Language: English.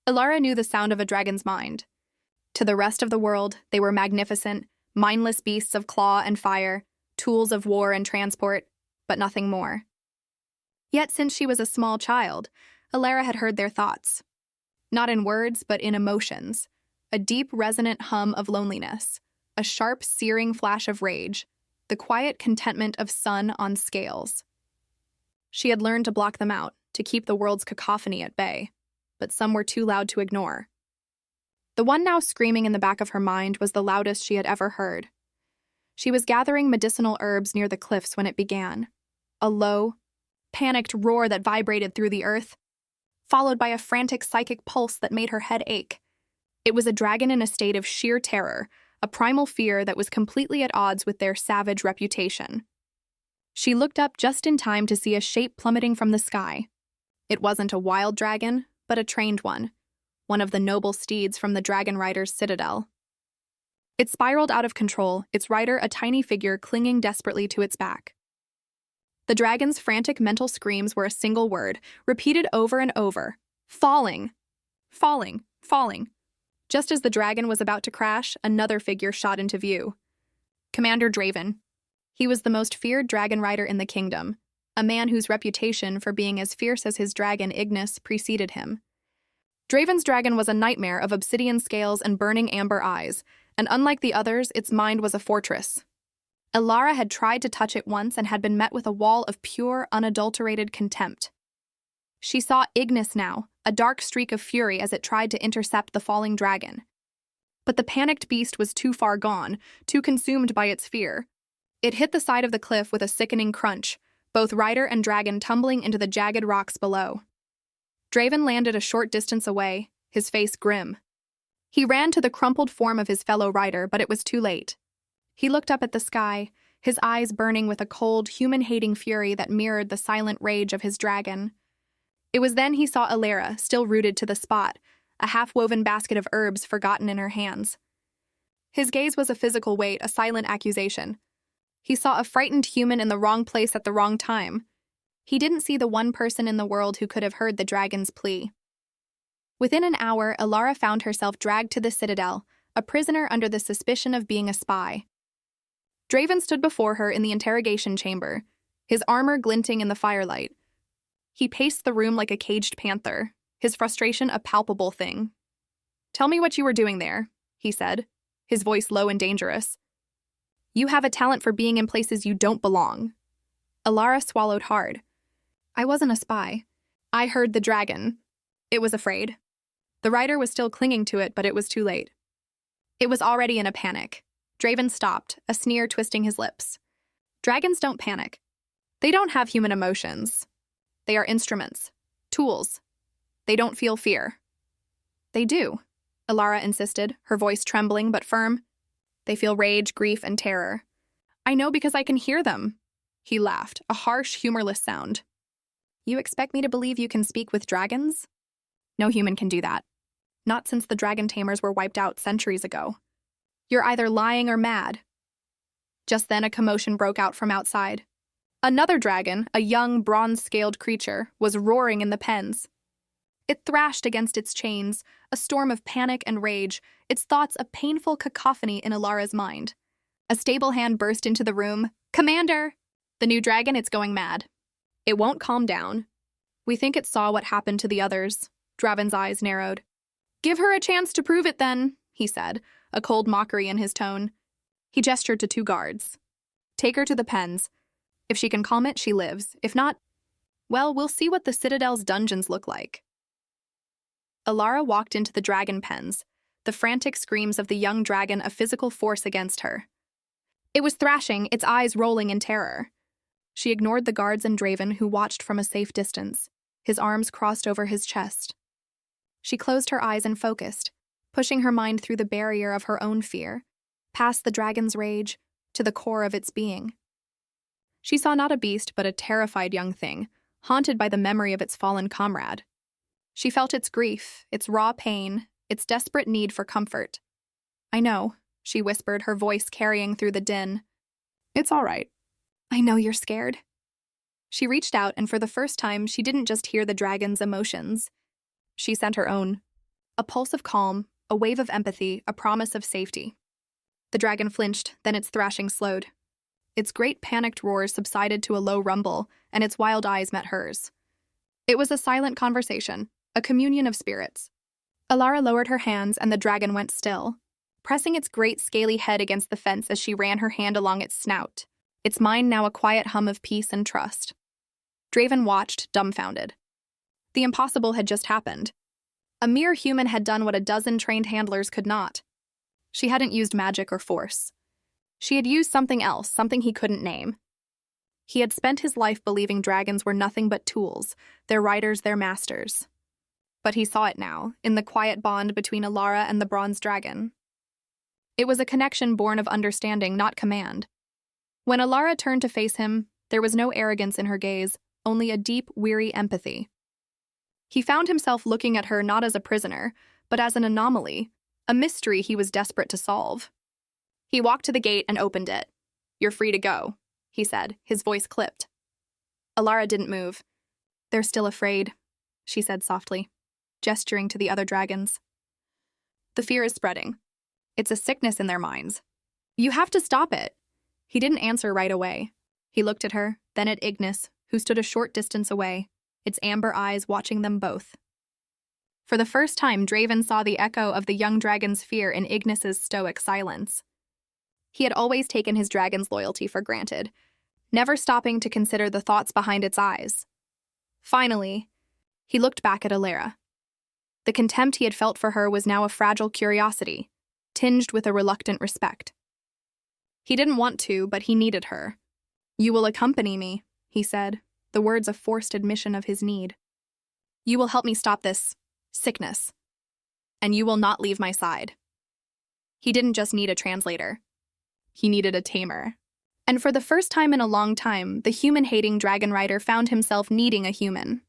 Elara knew the sound of a dragon's mind. To the rest of the world, they were magnificent, mindless beasts of claw and fire, tools of war and transport, but nothing more. Yet since she was a small child, Elara had heard their thoughts. Not in words, but in emotions. A deep, resonant hum of loneliness, a sharp, searing flash of rage, the quiet contentment of sun on scales. She had learned to block them out, to keep the world's cacophony at bay, but some were too loud to ignore. The one now screaming in the back of her mind was the loudest she had ever heard. She was gathering medicinal herbs near the cliffs when it began. A low, panicked roar that vibrated through the earth, followed by a frantic psychic pulse that made her head ache. It was a dragon in a state of sheer terror, a primal fear that was completely at odds with their savage reputation. She looked up just in time to see a shape plummeting from the sky. It wasn't a wild dragon, but a trained one of the noble steeds from the dragon rider's citadel. It spiraled out of control, its rider a tiny figure clinging desperately to its back. The dragon's frantic mental screams were a single word, repeated over and over. Falling. Falling. Falling. Just as the dragon was about to crash, another figure shot into view. Commander Draven. He was the most feared dragon rider in the kingdom, a man whose reputation for being as fierce as his dragon Ignis preceded him. Draven's dragon was a nightmare of obsidian scales and burning amber eyes, and unlike the others, its mind was a fortress. Elara had tried to touch it once and had been met with a wall of pure, unadulterated contempt. She saw Ignis now, a dark streak of fury as it tried to intercept the falling dragon. But the panicked beast was too far gone, too consumed by its fear. It hit the side of the cliff with a sickening crunch, both rider and dragon tumbling into the jagged rocks below. Draven landed a short distance away, his face grim. He ran to the crumpled form of his fellow rider, but it was too late. He looked up at the sky, his eyes burning with a cold, human-hating fury that mirrored the silent rage of his dragon. It was then he saw Elara, still rooted to the spot, a half-woven basket of herbs forgotten in her hands. His gaze was a physical weight, a silent accusation. He saw a frightened human in the wrong place at the wrong time. He didn't see the one person in the world who could have heard the dragon's plea. Within an hour, Elara found herself dragged to the citadel, a prisoner under the suspicion of being a spy. Draven stood before her in the interrogation chamber, his armor glinting in the firelight. He paced the room like a caged panther, his frustration a palpable thing. "Tell me what you were doing there," he said, his voice low and dangerous. "You have a talent for being in places you don't belong." Elara swallowed hard. "I wasn't a spy. I heard the dragon. It was afraid." The rider was still clinging to it, but it was too late. It was already in a panic. Draven stopped, a sneer twisting his lips. Dragons don't panic. They don't have human emotions. They are instruments, tools. They don't feel fear. "They do," Elara insisted, her voice trembling but firm. "They feel rage, grief, and terror." "I know because I can hear them." He laughed, a harsh, humorless sound. "You expect me to believe you can speak with dragons? No human can do that. Not since the Dragon Tamers were wiped out centuries ago. You're either lying or mad." Just then a commotion broke out from outside. Another dragon, a young, bronze-scaled creature, was roaring in the pens. It thrashed against its chains, a storm of panic and rage, its thoughts a painful cacophony in Elara's mind. A stable hand burst into the room. "Commander! The new dragon, it's going mad. It won't calm down. We think it saw what happened to the others." Draven's eyes narrowed. "Give her a chance to prove it then," he said, a cold mockery in his tone. He gestured to two guards. "Take her to the pens. If she can calm it, she lives. If not, well, we'll see what the Citadel's dungeons look like." Elara walked into the dragon pens, the frantic screams of the young dragon a physical force against her. It was thrashing, its eyes rolling in terror. She ignored the guards and Draven, who watched from a safe distance, his arms crossed over his chest. She closed her eyes and focused, pushing her mind through the barrier of her own fear, past the dragon's rage, to the core of its being. She saw not a beast, but a terrified young thing, haunted by the memory of its fallen comrade. She felt its grief, its raw pain, its desperate need for comfort. "I know," she whispered, her voice carrying through the din. "It's all right. I know you're scared." She reached out, and for the first time, she didn't just hear the dragon's emotions. She sent her own. A pulse of calm, a wave of empathy, a promise of safety. The dragon flinched, then its thrashing slowed. Its great panicked roars subsided to a low rumble, and its wild eyes met hers. It was a silent conversation, a communion of spirits. Elara lowered her hands, and the dragon went still, pressing its great scaly head against the fence as she ran her hand along its snout, its mind now a quiet hum of peace and trust. Draven watched, dumbfounded. The impossible had just happened. A mere human had done what a dozen trained handlers could not. She hadn't used magic or force. She had used something else, something he couldn't name. He had spent his life believing dragons were nothing but tools, their riders their masters. But he saw it now, in the quiet bond between Elara and the bronze dragon. It was a connection born of understanding, not command. When Elara turned to face him, there was no arrogance in her gaze, only a deep, weary empathy. He found himself looking at her not as a prisoner, but as an anomaly, a mystery he was desperate to solve. He walked to the gate and opened it. "You're free to go," he said, his voice clipped. Elara didn't move. "They're still afraid," she said softly, gesturing to the other dragons. "The fear is spreading. It's a sickness in their minds. You have to stop it." He didn't answer right away. He looked at her, then at Ignis, who stood a short distance away, its amber eyes watching them both. For the first time, Draven saw the echo of the young dragon's fear in Ignis's stoic silence. He had always taken his dragon's loyalty for granted, never stopping to consider the thoughts behind its eyes. Finally, he looked back at Elara. The contempt he had felt for her was now a fragile curiosity, tinged with a reluctant respect. He didn't want to, but he needed her. "You will accompany me," he said, the words a forced admission of his need. "You will help me stop this sickness, and you will not leave my side." He didn't just need a translator. He needed a tamer. And for the first time in a long time, the human-hating dragon rider found himself needing a human.